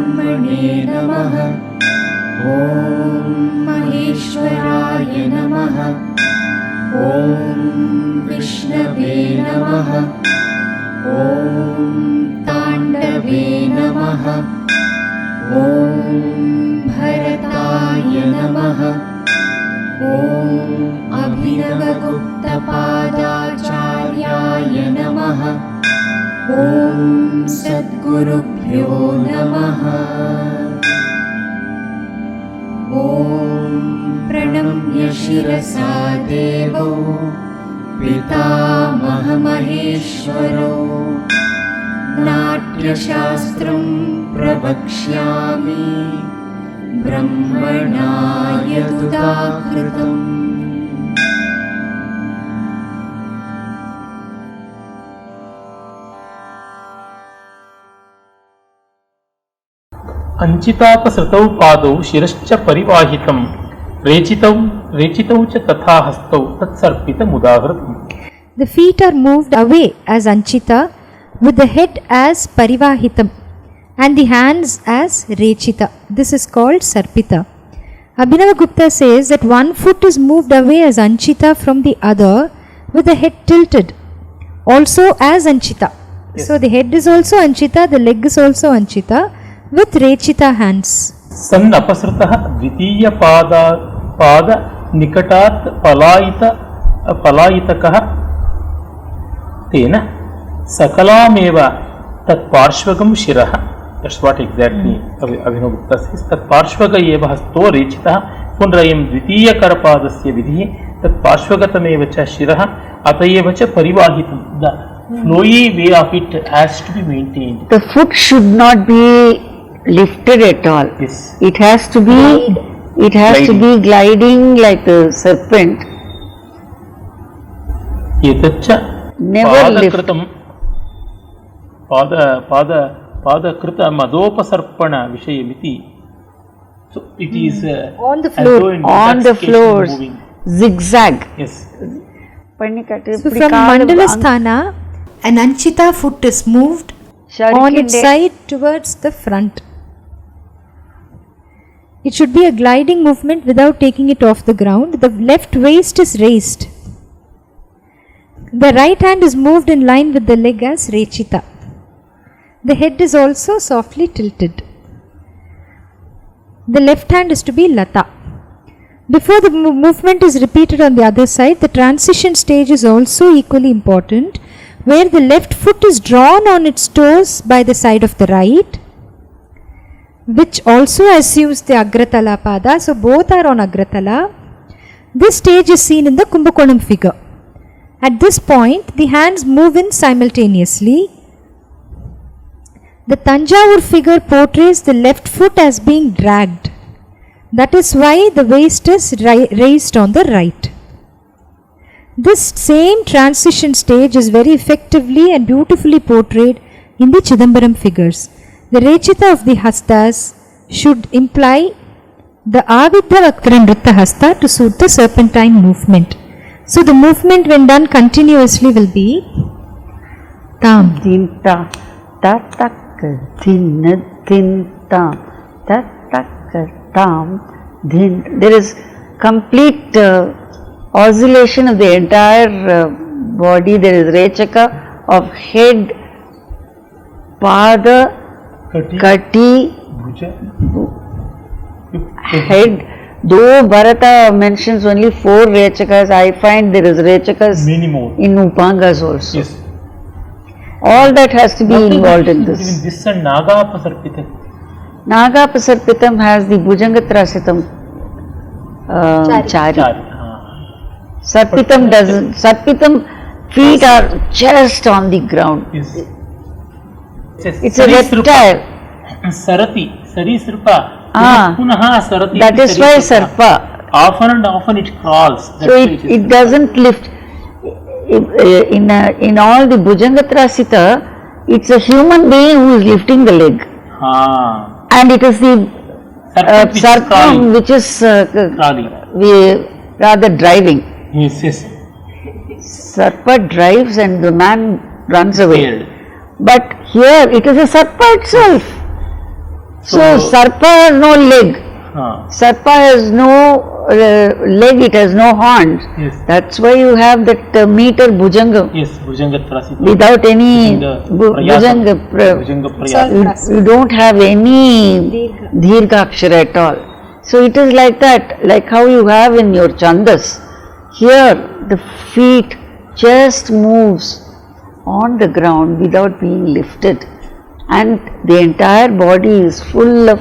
ब्रह्मणे नमः। ॐ महेश्वराय नमः। ॐ विष्णवे नमः। ॐ ताण्डवे नमः। ॐ भरताय नमः। ॐ अभिनवगुप्तपादाचार्याय नमः। ॐ सद्गुरुभ्यो नमः। ॐ प्रणम्य शिरसा देवो पितामहमहेश्वरो नाट्यशास्त्रं प्रवक्ष्यामि ब्रह्मणा यदुदाहृतम्। अंचितापसृतौ पादौ शिरश्च परिवाहितं रेचितौ च तथा हस्तौ तत्सर्पितमुदाहृतम्. The feet are moved away as Anchita, with the head as Parivahitam and the hands as Rechita. This is called Sarpita. Abhinavagupta says that one foot is moved away as Anchita from the other with the head tilted, also as Anchita. Yes. So the head is also Anchita, the leg is also Anchita with Rechita hands. San apasrutah dvitiya pada nikatat palayitakah tena sakalameva tat parshvagam shirah. That's what exactly Abhinavagupta says. Tat parshvaga eva hasto rechitah punrayam dvitiya karapadasya vidhi tat parshvagatameva cha shirah atayeva cha parivahitam. The flowy way of it has to be maintained. The foot should not be lifted at all. Yes. It has to be gliding like a serpent. Etacha never lift. Padakrita madopasarpana vishayamiti. So it is on the floor. On the floors. Zigzag. Yes. So from Mandalasthana, an Anchita foot is moved on its side towards the front. It should be a gliding movement without taking it off the ground. The left waist is raised. The right hand is moved in line with the leg as Rechita. The head is also softly tilted. The left hand is to be Lata. Before the movement is repeated on the other side, the transition stage is also equally important, where the left foot is drawn on its toes by the side of the right, which also assumes the Agratala Pada. So both are on Agratala. This stage is seen in the Kumbakonam figure. At this point, the hands move in simultaneously. The Tanjavur figure portrays the left foot as being dragged. That is why the waist is raised on the right. This same transition stage is very effectively and beautifully portrayed in the Chidambaram figures. The Rechita of the Hastas should imply the Avidya Vakra Nrtta Hasta to suit the serpentine movement. So the movement when done continuously will be Tam Dinta Tatak Din Dinta Tatak Tam Din. There is complete oscillation of the entire body. There is Rechaka of head, Pada, Kati, head. Though Bharata mentions only 4 Rechakas, I find there is Rechakas in Upangas also. Yes. All that has to be involved in this. Even this and Nagapasarpitam. Nagapasarpitam has the Bhujangatrasitam Chari. Sarpitam doesn't. Sarpitam feet are just on the ground. Yes. It's a reptile. Sarati, Sarisrupa. Sarati. That is why Sarpa. Often and often it crawls. So it doesn't lift. In all the Bhujangatrasita, it's a human being who is lifting the leg. And it is the Sarpam which is rather driving. Yes, yes. Sarpa drives and the man runs away. But here it is a Sarpa itself. So Sarpa has no leg. Sarpa has no leg, it has no horns. Yes. That's why you have that meter Bhujanga. Yes, Bhujanga Prasita. Without any Bhujanga Prayasa. you don't have any Dirgha Akshara at all. So it is like that, like how you have in your Chandas. Here the feet just moves on the ground without being lifted, and the entire body is full of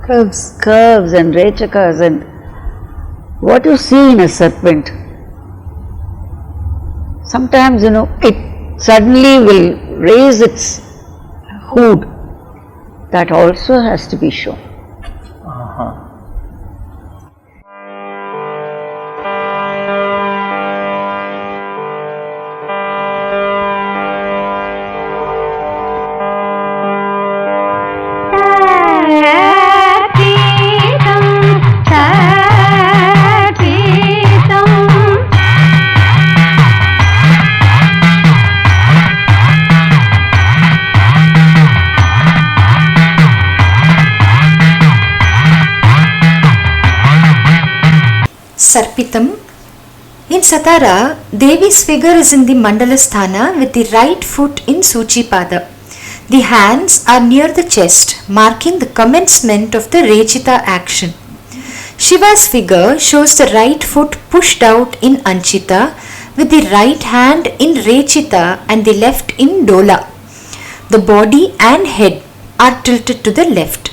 curves and rechakas and what you see in a serpent. Sometimes, it suddenly will raise its hood. That also has to be shown. Sarpitam. In Satara, Devi's figure is in the Mandala Sthana with the right foot in Suchipada. The hands are near the chest, marking the commencement of the Rechita action. Shiva's figure shows the right foot pushed out in Anchita with the right hand in Rechita and the left in Dola. The body and head are tilted to the left.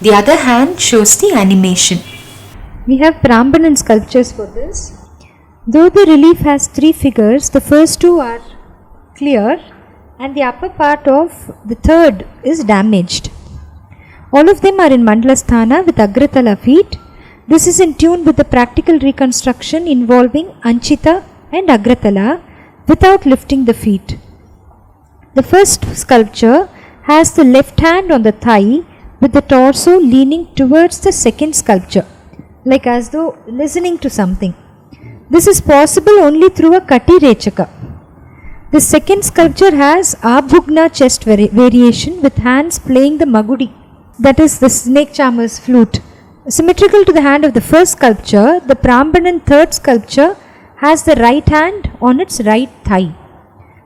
The other hand shows the animation. We have Prambanan sculptures for this. Though the relief has 3 figures, the first 2 are clear and the upper part of the third is damaged. All of them are in Mandalasthana with Agratala feet. This is in tune with the practical reconstruction involving Anchita and Agratala without lifting the feet. The first sculpture has the left hand on the thigh with the torso leaning towards the second sculpture, like as though listening to something. This is possible only through a Kati Rechaka. The second sculpture has Abhugna chest variation with hands playing the Magudi, that is the snake charmer's flute. Symmetrical to the hand of the first sculpture, the Prambanan third sculpture has the right hand on its right thigh.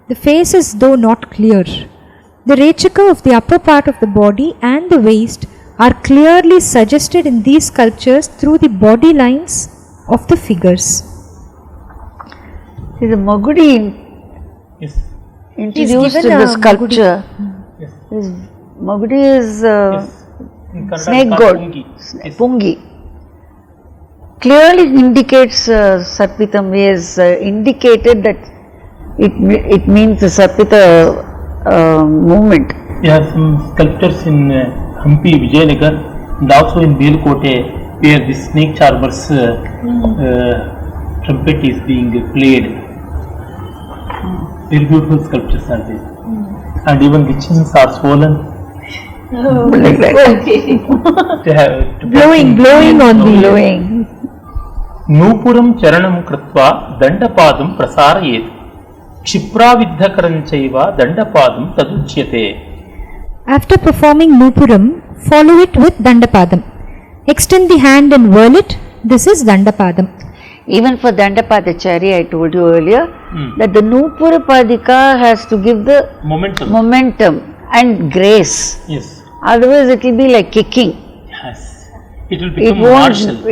The face is though not clear. The Rechaka of the upper part of the body and the waist are clearly suggested in these sculptures through the body lines of the figures. See, the Magudi introduced in the sculpture. Magudi is snake god, Pungi. Clearly indicates Sarpitam is indicated that it means the Sarpita movement. Yeah, some sculptures in Hampi, Vijayanagar and also in Belkote where the snake charmer's trumpet is being played. Very beautiful sculptures are there. And even the chins are swollen. Like that. Blowing on the blowing. Nupuram charanam kritva dandapadam prasarayet. Kshipravidhakaranchaiva dandapadam taduchyate. After performing Nupuram, follow it with Dandapadam. Extend the hand and whirl it. This is Dandapadam. Even for Dandapadachari, I told you earlier that the Nupura Padika has to give the momentum and grace. Yes. Otherwise, it will be like kicking. Yes. It will become martial.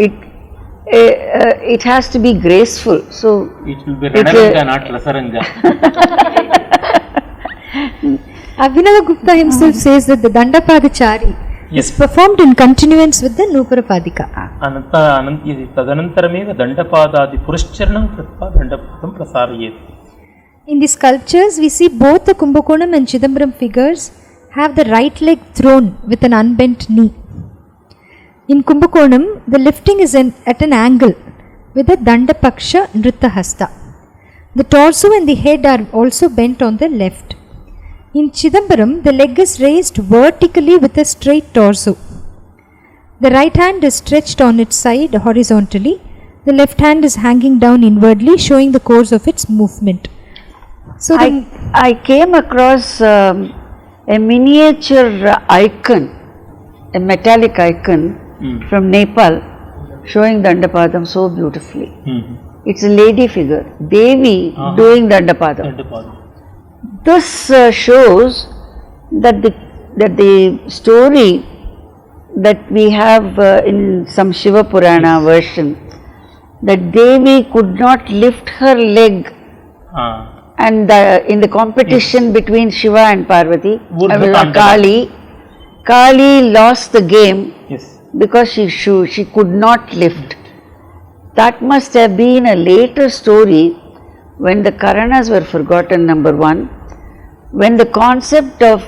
It has to be graceful. So it will be Ranaranga, not Rasaranga. Abhinava Gupta himself says that the Dandapadachari is performed in continuance with the Nupura Padika. Tadanantarameva Dandapadadi Puruscharanam Kritva Dandapadam Prasarayet. In the sculptures, we see both the Kumbakonam and Chidambaram figures have the right leg thrown with an unbent knee. In Kumbakonam, the lifting is at an angle with a Dandapaksha Nrtta Hasta. The torso and the head are also bent on the left. In Chidambaram, the leg is raised vertically with a straight torso. The right hand is stretched on its side horizontally. The left hand is hanging down inwardly, showing the course of its movement. So I came across a miniature icon a metallic icon from Nepal showing Dandapadam so beautifully. It's a lady figure, Devi doing Dandapadam. This shows that the story that we have in some Shiva Purana version, that Devi could not lift her leg, and in the competition between Shiva and Parvati, Kali lost the game because she could not lift. That must have been a later story when the Karanas were forgotten, number one, when the concept of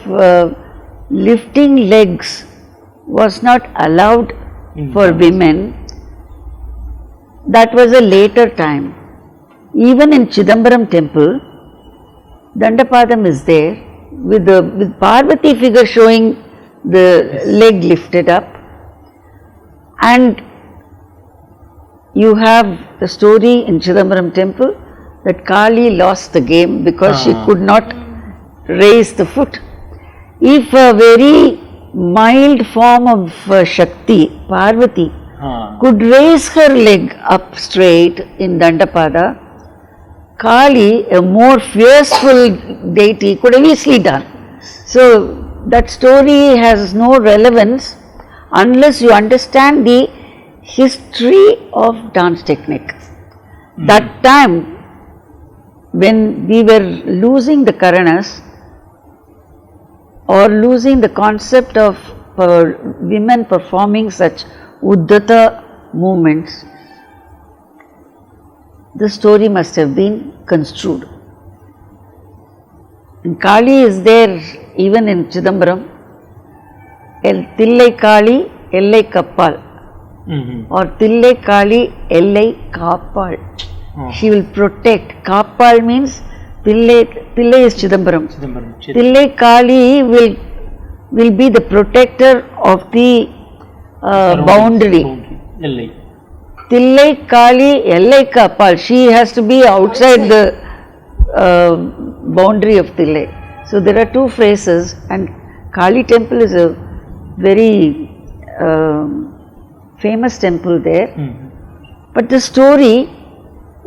lifting legs was not allowed for women. That was a later time. Even in Chidambaram temple, Dandapadam is there with Parvati figure showing the leg lifted up, and you have the story in Chidambaram temple that Kali lost the game because she could not raise the foot. If a very mild form of Shakti, Parvati, could raise her leg up straight in Dandapada, Kali, a more fearful deity, could have easily done. So that story has no relevance unless you understand the history of dance technique. That time, when we were losing the Karanas or losing the concept of women performing such Uddata movements, the story must have been construed. And Kali is there even in Chidambaram, Tillai Kali, Ellai Kappal, or Tillai Kali, Ellai Kappal. She will protect. Kappal means Tillai is Chidambaram. Tillai Kali will be the protector of the boundary. Tillai Kali, Ellai Kappal. She has to be outside the boundary of Tillai. So there are two phrases, and Kali temple is a very famous temple there. But the story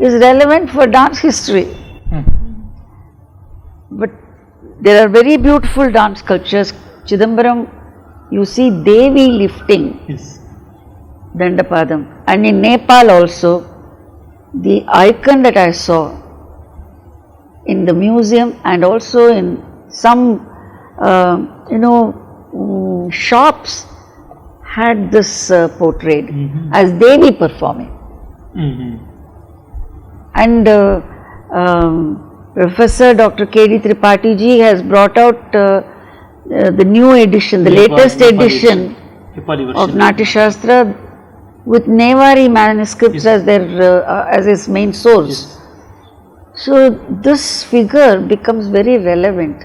is relevant for dance history. But there are very beautiful dance sculptures. Chidambaram, you see Devi lifting Dandapadam. And in Nepal also, the icon that I saw in the museum and also in some, shops had this portrayed as Devi performing. And Professor Dr. K.D. Tripathi ji has brought out the new edition, the latest edition of Natya Shastra with Nevari manuscripts as its main source. So this figure becomes very relevant.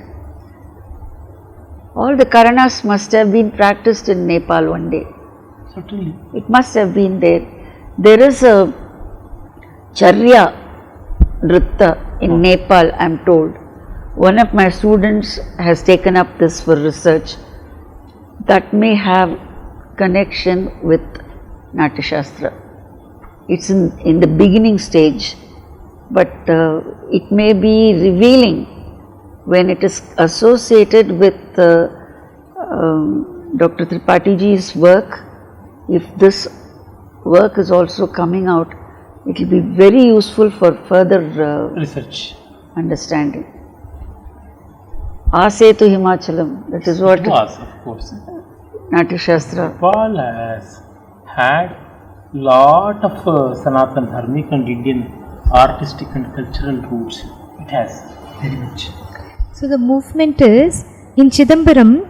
All the Karanas must have been practiced in Nepal one day. Certainly. It must have been there. There is a Charya Nrtta in Nepal, I am told. One of my students has taken up this for research. That may have connection with Natya Shastra. It's in the beginning stage, but it may be revealing when it is associated with Dr. Tripathi ji's work. If this work is also coming out, it will be very useful for further research understanding. Asetu Himachalam, that is what was, of course. Natya Shastra. Nepal has had lot of Sanatan Dharmic and Indian artistic and cultural roots. It has very much. So the movement is in Chidambaram,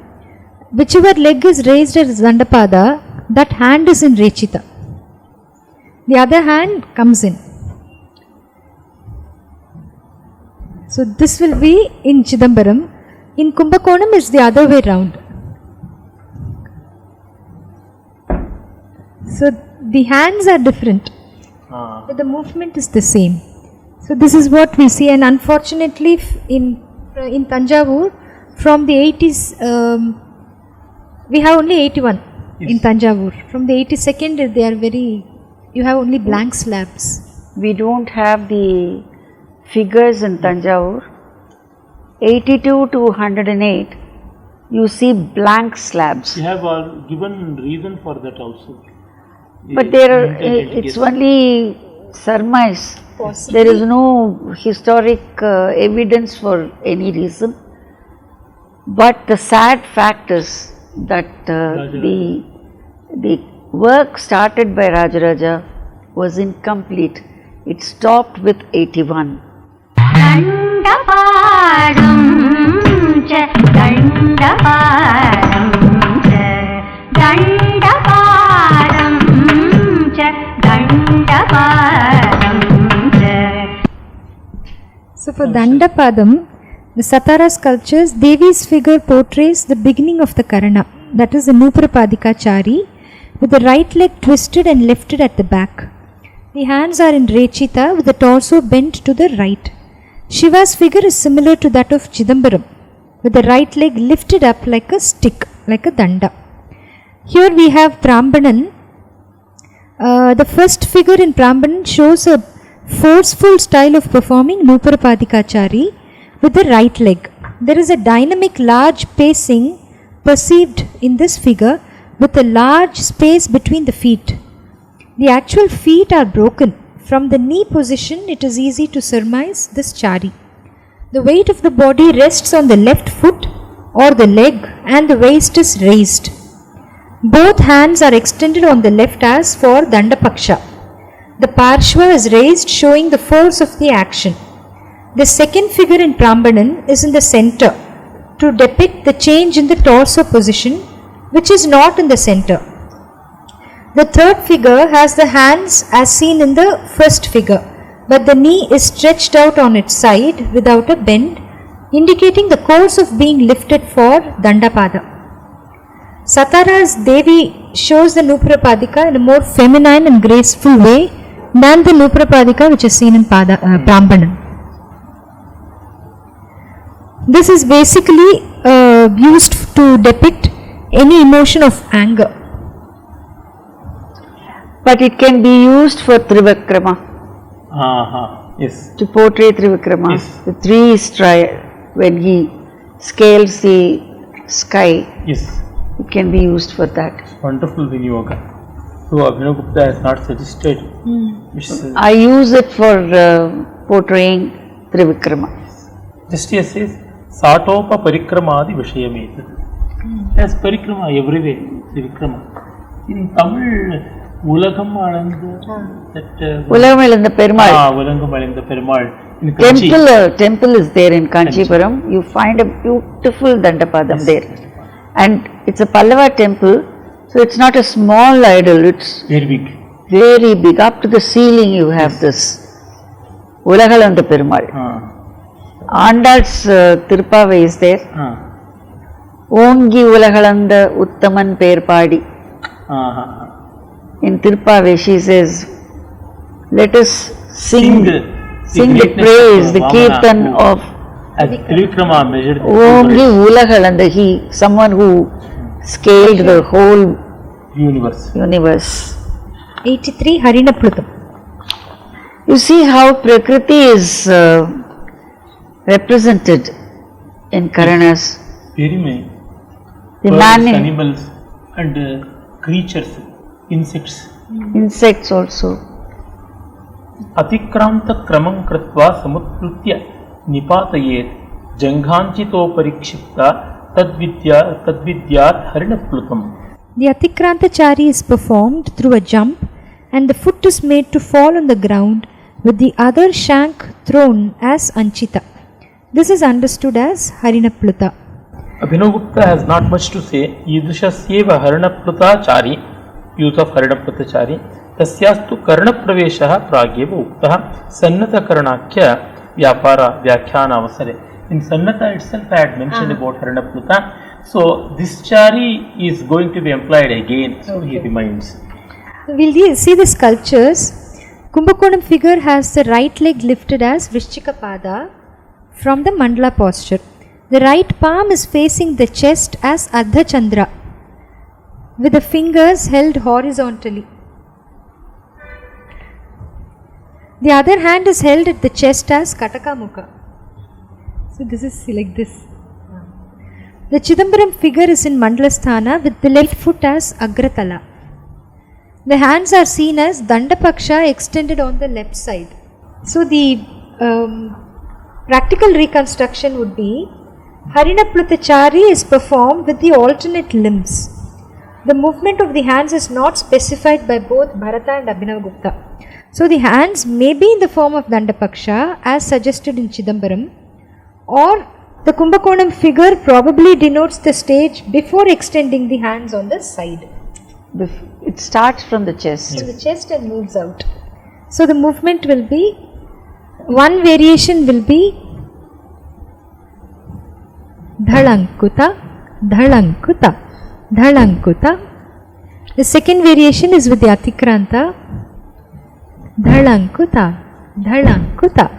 whichever leg is raised as Dandapada, that hand is in Rechita. The other hand comes in. So this will be in Chidambaram. In Kumbakonam is the other way round. So the hands are different, but the movement is the same. So this is what we see, and unfortunately in Tanjavur from the 80s we have only 81. in Tanjavur. From the 82nd, they are very, you have only blank slabs. We don't have the figures in Tanjavur. 82 to 108, you see blank slabs. You have given reason for that also. But there are, it's only surmise. There is no historic evidence for any reason. But the sad fact is that the work started by Rajaraja was incomplete. It stopped with 81. So for Dandapadam, the Satara sculptures, Devi's figure portrays the beginning of the Karana, that is the Nrtta with the right leg twisted and lifted at the back. The hands are in Rechita with the torso bent to the right. Shiva's figure is similar to that of Chidambaram, with the right leg lifted up like a stick, like a danda. Here we have Prambanan. The first figure in Prambanan shows a forceful style of performing Nuprapadikachari with the right leg. There is a dynamic large pacing perceived in this figure with a large space between the feet. The actual feet are broken. From the knee position, it is easy to surmise this chari. The weight of the body rests on the left foot or the leg and the waist is raised. Both hands are extended on the left as for Dandapaksha. The Parshva is raised, showing the force of the action. The second figure in Prambanan is in the center to depict the change in the torso position, which is not in the center. The third figure has the hands as seen in the first figure, but the knee is stretched out on its side without a bend, indicating the course of being lifted for Dandapada. Satara's Devi shows the Nuprapadika in a more feminine and graceful way than the Nuprapadika which is seen in Prambanan. This is basically used to depict any emotion of anger. But it can be used for Trivikrama. Yes. To portray Trivikrama. Yes. The three when he scales the sky. Yes. It can be used for that. Wonderful Vinyoga. So Abhinav Gupta has not suggested. I use it for portraying Trivikrama. Just here says, Satopa Parikramadi Vishayameta. As Parikrama everywhere, Trivikrama. In Tamil, Ulagam Alanda, Ulagam Alanda Perumal. Ulagam Alanda Perumal. In Kanchi. Temple is there in Kanchipuram. You find a beautiful Dandapadam there. And it's a Pallava temple, so it's not a small idol, it's very big. Very big. Up to the ceiling you have this Ulagalanda Perumal. Andal's Tirupavai is there. Ongi Ulagalanda Uttaman Perpadi. In Tirupavai she says, let us sing the praise, the kirtan of Trivikrama measured Ongi Ulagalanda, someone who scaled the whole universe. 83 Harinaplutam. You see how Prakriti is represented in Karanas. Very many. The birds, animals and creatures, insects. Insects also. Atikranta kramam kratva samutkrutya Nipatayet Janghanchito Parikshipta Tadvidyat Harinaplutam. The Atikrantachari is performed through a jump and the foot is made to fall on the ground with the other shank thrown as Anchita. This is understood as Harinapluta. Abhinav Gupta has not much to say. Yidushasyeva Harinapluta Chari, use of Harinapluta Chari, Tasyastu Karnapraveshaha Pragyeva Uktaha Sannata Karanakya Vyapara Vyakhyan Avasare. In Sannata itself I had mentioned about Harinapluta. So this chari is going to be employed again. So he reminds. We'll see the sculptures. Kumbakonam figure has the right leg lifted as Vrishchikapada from the Mandala posture. The right palm is facing the chest as Ardha Chandra. with the fingers held horizontally. The other hand is held at the chest as Kataka Mukha. So this is like this. The Chidambaram figure is in Mandalasthana with the left foot as Agratala. The hands are seen as Dandapaksha extended on the left side. So the practical reconstruction would be Harinaplutachari is performed with the alternate limbs. The movement of the hands is not specified by both Bharata and Abhinavagupta. So the hands may be in the form of Dandapaksha as suggested in Chidambaram, or the Kumbakonam figure probably denotes the stage before extending the hands on the side. It starts from the chest. From the chest and moves out. So the movement will be, one variation will be Dhalankuta, Dhalankuta, Dhalankuta. The second variation is with the Atikranta. Dhalankuta, Dhalankuta.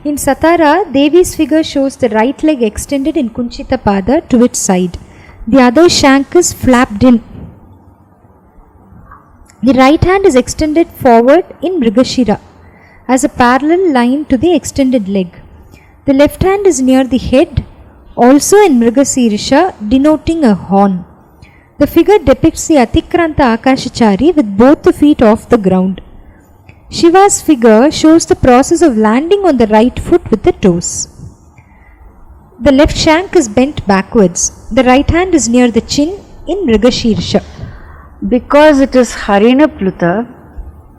In Satara, Devi's figure shows the right leg extended in Kunchita Pada to its side. The other shank is flapped in. The right hand is extended forward in Mrigashira as a parallel line to the extended leg. The left hand is near the head, also in Mrigasirisha, denoting a horn. The figure depicts the Atikranta Akashachari with both the feet off the ground. Shiva's figure shows the process of landing on the right foot with the toes. The left shank is bent backwards. The right hand is near the chin in Mrigashirsha. Because it is Harina Pluta,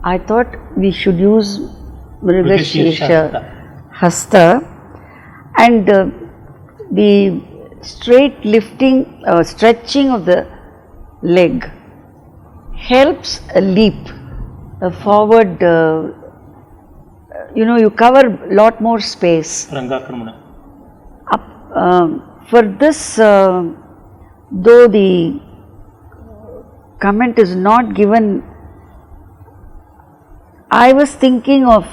I thought we should use Mrigashirsha Hasta, and the straight lifting, stretching of the leg helps a leap, a forward, you cover a lot more space. For this, though the comment is not given, I was thinking of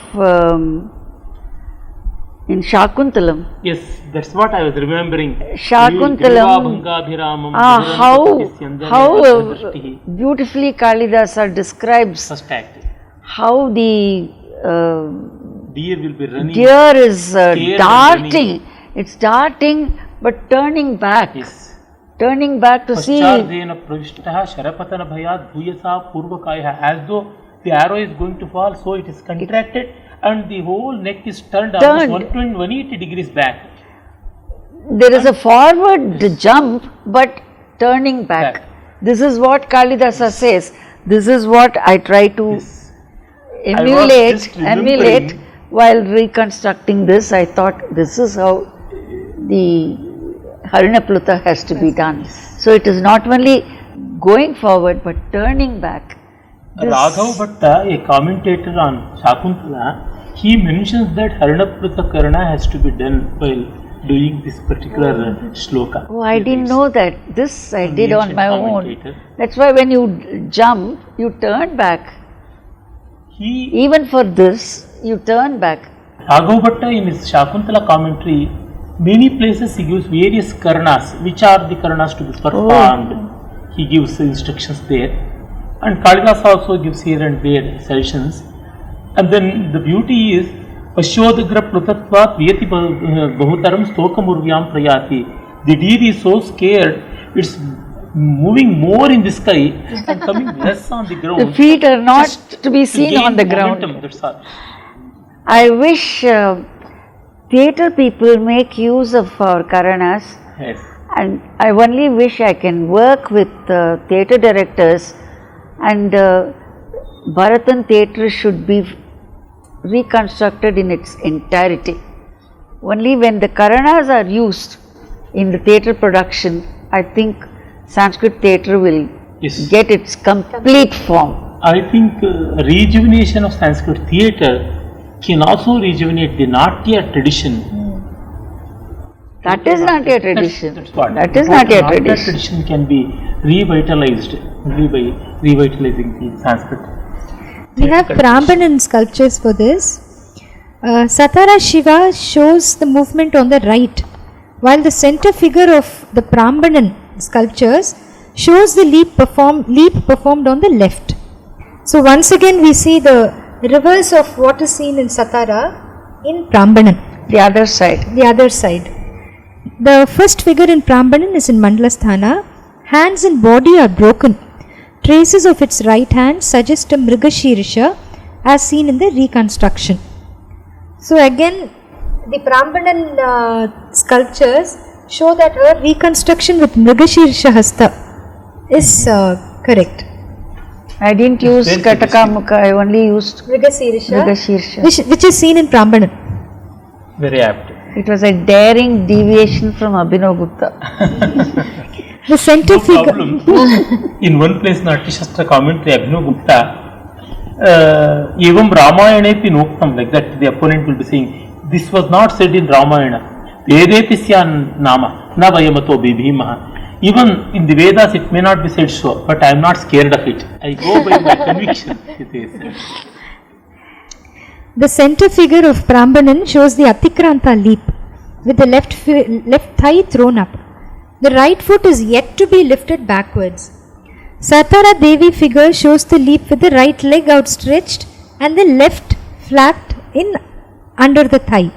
in Shakuntalam. Yes, that's what I was remembering. Shakuntalam, how beautifully Kalidasa describes how the deer will be running. Deer is darting. It's darting but turning back. Yes. Turning back to see. As though the arrow is going to fall, so it is contracted and the whole neck is turned almost 180 degrees back. There is a forward jump but turning back. This is what Kalidasa says. This is what I try to emulate while reconstructing this. I thought this is how the Harinapluta has to be done. So it is not only going forward but turning back. Raghav Bhatta, a commentator on Shakuntala, he mentions that Harinapluta Karana has to be done while doing this particular shloka. Oh, I didn't know that. This I did on my own. That's why when you jump, you turn back. Even for this, you turn back. Raghav Bhatta in his Shakuntala commentary, many places he gives various Karanas, which are the Karanas to be performed. He gives instructions there. And Kalidas also gives here and there suggestions. And then the beauty is Pasyodagra Plutatvat Vyati Bahutaram Stokamurvyam Prayati. The deer is so scared, it's moving more in the sky and coming less on the ground. The feet are not to be seen on the ground. That's all. I wish theatre people make use of our Karanas. Yes. And I only wish I can work with theatre directors, and Bharatan theatre should be reconstructed in its entirety. Only when the Karanas are used in the theatre production, I think Sanskrit theatre will get its complete form. I think rejuvenation of Sanskrit theatre can also rejuvenate the Nrtta tradition. That is not a tradition. That's what. That is not a That tradition. tradition can be revitalized only by revitalizing the Sanskrit. We have Brahmanan sculptures for this. Satara Shiva shows the movement on the right, while the center figure of the Brahmanan sculptures shows the leap performed on the left. So once again we see the reverse of what is seen in Satara in Brahmanan. The other side. The other side. The first figure in Brahmanan is in Mandalasthana. Hands and body are broken. Traces of its right hand suggest a Mrigashirsha as seen in the reconstruction. So again, the Brahmanan sculptures show that her reconstruction with Mrigashirsha Hasta is correct. I didn't use Kataka Mukha, I only used Mrigashirsha, which is seen in Brahmanan. Very apt. It was a daring deviation from Abhinav Gupta. The center figure. Problem. In one place, Natyashastra commentary, Abhinav Gupta, Evam Ramayaneti Noktam, like that, the opponent will be saying, this was not said in Ramayana. Vedetisya Nama, Na Vayamato Bibhimaha. Even in the Vedas, it may not be said so, but I am not scared of it. I go by my conviction. The center figure of Brahmanan shows the Atikranta leap with the left thigh thrown up. The right foot is yet to be lifted backwards. Satara Devi figure shows the leap with the right leg outstretched and the left flat in under the thigh.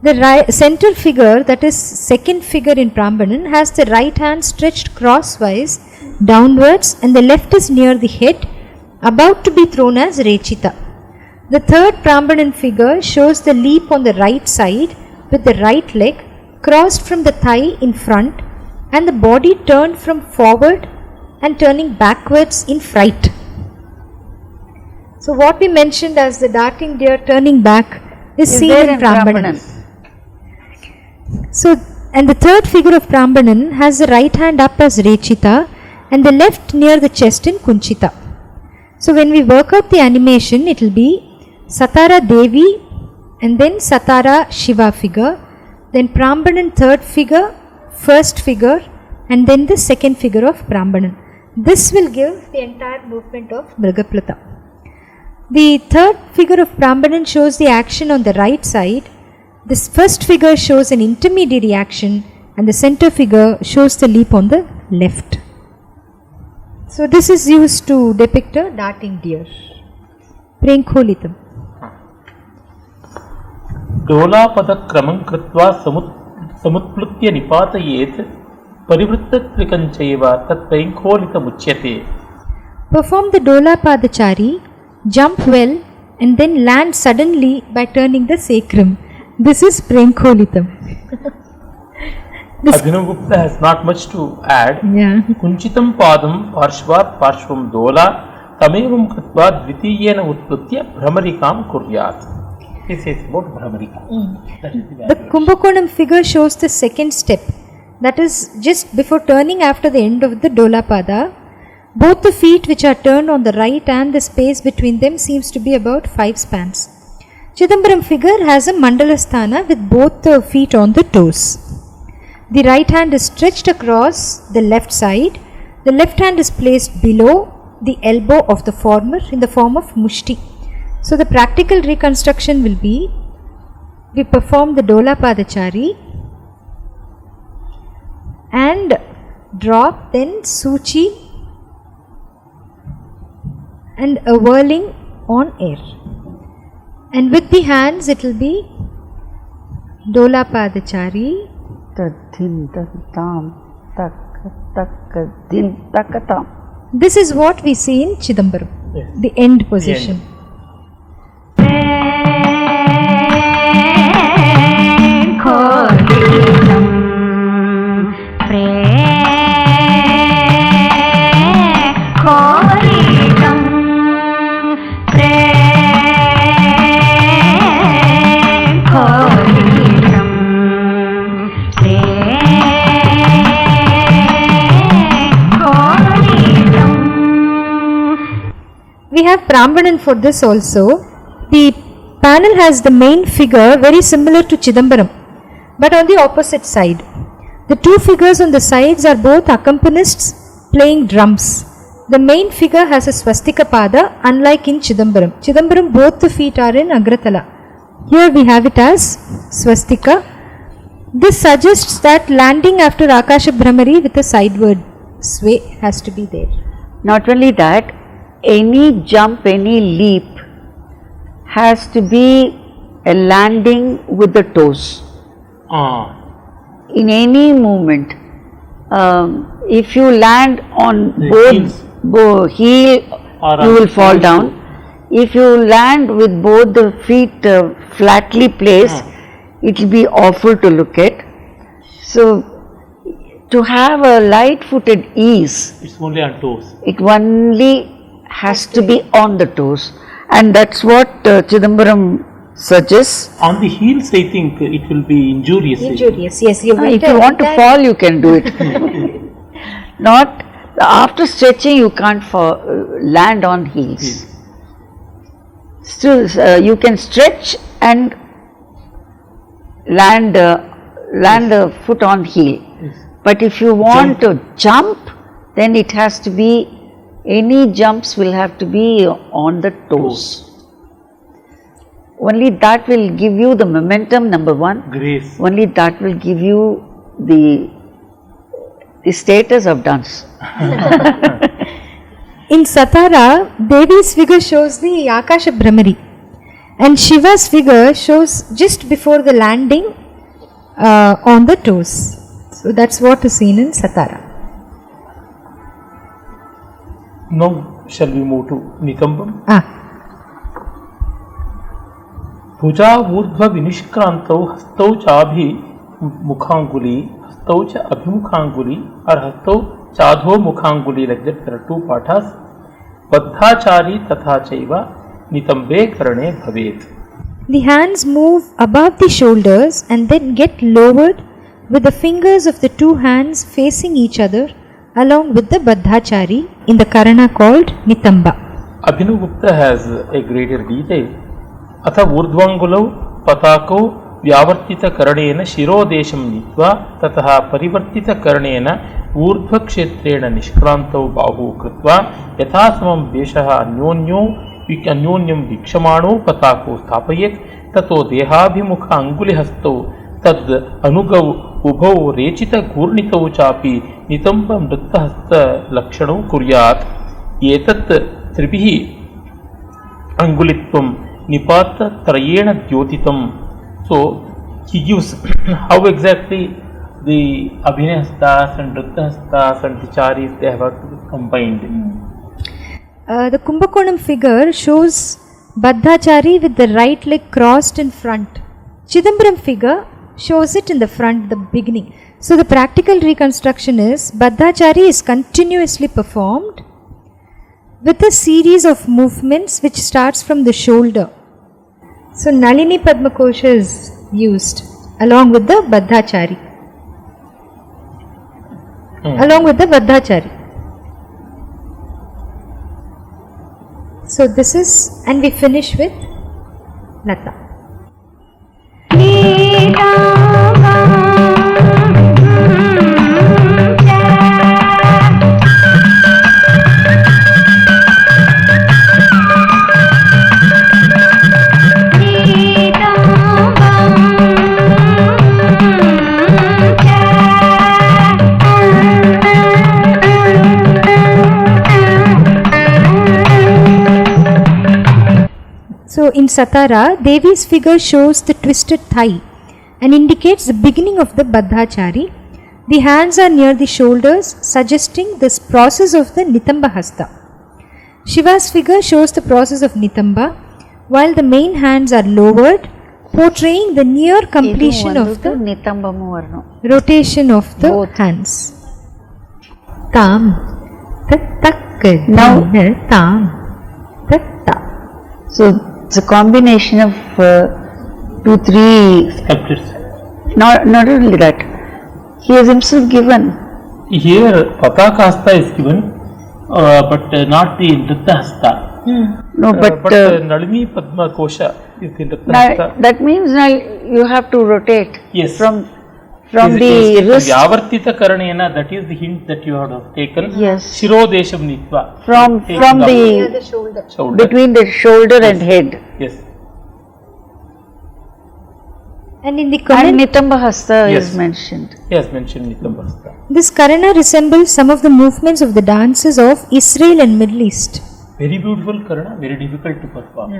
The center figure, that is second figure in Brahmanan, has the right hand stretched crosswise downwards and the left is near the head, about to be thrown as Rechita. The third Brahmanan figure shows the leap on the right side with the right leg crossed from the thigh in front and the body turned from forward and turning backwards in fright. So what we mentioned as the darting deer turning back is seen in Brahmanan. So, and the third figure of Brahmanan has the right hand up as Rechita and the left near the chest in Kunchita. So when we work out the animation, it will be Satara Devi and then Satara Shiva figure, then Brahmanan third figure, first figure and then the second figure of Brahmanan. This will give the entire movement of Mrigaplata. The third figure of Brahmanan shows the action on the right side. This first figure shows an intermediary action and the center figure shows the leap on the left. So this is used to depict a darting deer. Prenkholitam. डोलापदक्रमं कृत्वा समुत्प्लुत्य निपातयेत् परिवृत्तत्रिकञ्चैव तत्प्रैङ्खोलितमुच्यते. Perform the Dolapadachari, jump well and then land suddenly by turning the sacrum. This is Prenkholitam. Abhinav Gupta has not much to add. Yeah. Kunchitam padam parshvat parshvam dola tamevam kritva dvitiyena utplutya bhramarikam kuryat. He says about Brahmarika. That is The Kumbhakonam figure shows the second step, that is just before turning after the end of the Dolapada. Both the feet which are turned on the right and the space between them seems to be about 5 spans. Chidambaram figure has a Mandalasthana with both the feet on the toes. The right hand is stretched across the left side. The left hand is placed below the elbow of the former in the form of Mushti. So the practical reconstruction will be, we perform the Dolapadachari and drop, then Suchi and a whirling on air. And with the hands it will be Dolapadachari. Tadhin tadam tak din takatam. This is what we see in Chidambaram, Yes. the end position. We have Brahmanan for this also. The panel has the main figure very similar to Chidambaram. but on the opposite side. The two figures on the sides are both accompanists playing drums. The main figure has a swastika pada, unlike in Chidambaram. Chidambaram, both the feet are in Agratala. Here we have it as swastika. This suggests that landing after Akasha Brahmari with a sideward sway has to be there. Not only that, any jump, any leap has to be a landing with the toes. In any movement, if you land on both heel, you will fall down. If you land with both the feet flatly placed, it will be awful to look at. So, to have a light-footed ease, It's only on toes. it only has to be on the toes, and that's what Chidambaram suggests. On the heels, I think it will be injurious. Injurious, yes. If you want to fall, you can do it. Not after stretching, you can't land on heels. Still, you can stretch and land a foot on heel. But if you want to jump, then it has to be, any jumps will have to be on the toes. Only that will give you the momentum, number one. Grace. Only that will give you the status of dance. In Satara, Devi's figure shows the Akasha Brahmari, and Shiva's figure shows just before the landing on the toes. So that's what is seen in Satara. Now, shall we move to Nitambam? भुजा ऊर्ध्व विनिष्क्रांतौ हस्तौ चाभि मुखांगुली हस्तौ च अभिमुखांगुली और हस्तौ चाधो मुखांगुली, like that there are two pathas. बद्धाचारी तथा चैव नितंबे करणे भवेत्. The hands move above the shoulders and then get lowered with the fingers of the two hands facing each other along with the Baddhachari in the Karana called Nitamba. Abhinavgupta has a greater detail. अथ ऊर्ध्वांगुलौ पताकौ व्यावर्तितकरणेन शिरोदेशं नीत्वा ततः परिवर्तितकरणेन ऊर्ध्वक्षेत्रेण निष्क्रान्तौ बाहू कृत्वा यथासमं देशः अन्योन्यं वीक्षमाणो पताको स्थापयेत् ततो देहाभिमुख अङ्गुलिहस्तौ तद् अनुगौ उभौ रेचितघूर्णितौ चापि नितम्ब नृत्तहस्तलक्षणौ कुर्यात्. एतत् त्रिभिः अङ्गुलित्वं निपातत्रयेण द्योतितम्. So he gives how exactly the Abhinayastas and Nrttahastas and the Charis, they have to be combined. The Kumbhakonam figure shows Baddhachari with the right leg crossed in front. Chidambaram figure shows it in the front, the beginning. So the practical reconstruction is Baddhachari is continuously performed with a series of movements which starts from the shoulder. So Nalini Padma Kosha is used along with the Baddhachari. Along with the Baddhachari. So this is, and we finish with Nrtta. So in Satara, Devi's figure shows the twisted thigh and indicates the beginning of the Baddhachari. The hands are near the shoulders, suggesting this process of the Nitamba Hasta. Shiva's figure shows the process of Nitamba, while the main hands are lowered, portraying the near completion of the rotation of the hands. Tam, tattak, now tam, tatta. So it's a combination of 2-3 Sculptures. Not only that, he has himself given. Here Pataka Hasta is given, but not the Nrtta Hasta. No, but Nalini Padma Kosha is the Nrtta. that means now you have to rotate Yes. from the wrist. Vyavartita Karanena, that is the hint that you have taken. Yes. Shirodesham Nitva. From the Shoulder. between the shoulder and head. Yes. And in the And comment, Nitamba Hasta Yes. is mentioned. Yes, mentioned Nitambasta. this Karana resembles some of the movements of the dances of Israel and Middle East. Very beautiful Karana, very difficult to perform.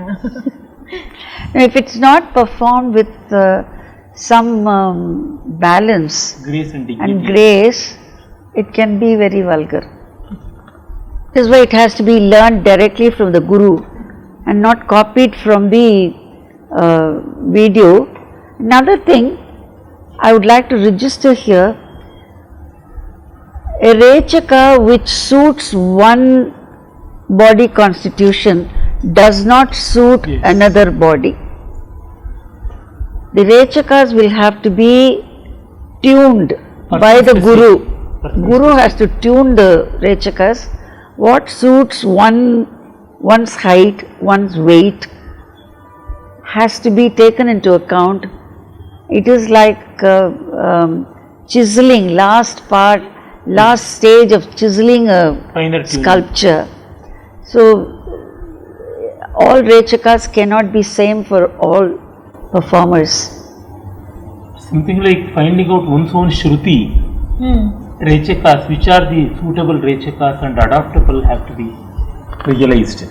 Now, if it's not performed with some balance Grace and dignity. and grace, it can be very vulgar. This is why it has to be learned directly from the Guru and not copied from the video. Another thing I would like to register here, a rechaka which suits one body constitution does not suit Yes. another body. The rechakas will have to be tuned by the Guru. Guru has to tune the rechakas. What suits one's height, one's weight has to be taken into account. It is like chiseling, last stage of chiseling a Finer tuning. sculpture. So all rechakas cannot be same for all performers. Something like finding out one's own Shruti. Rechakas, which are the suitable rechakas and adaptable, have to be realized.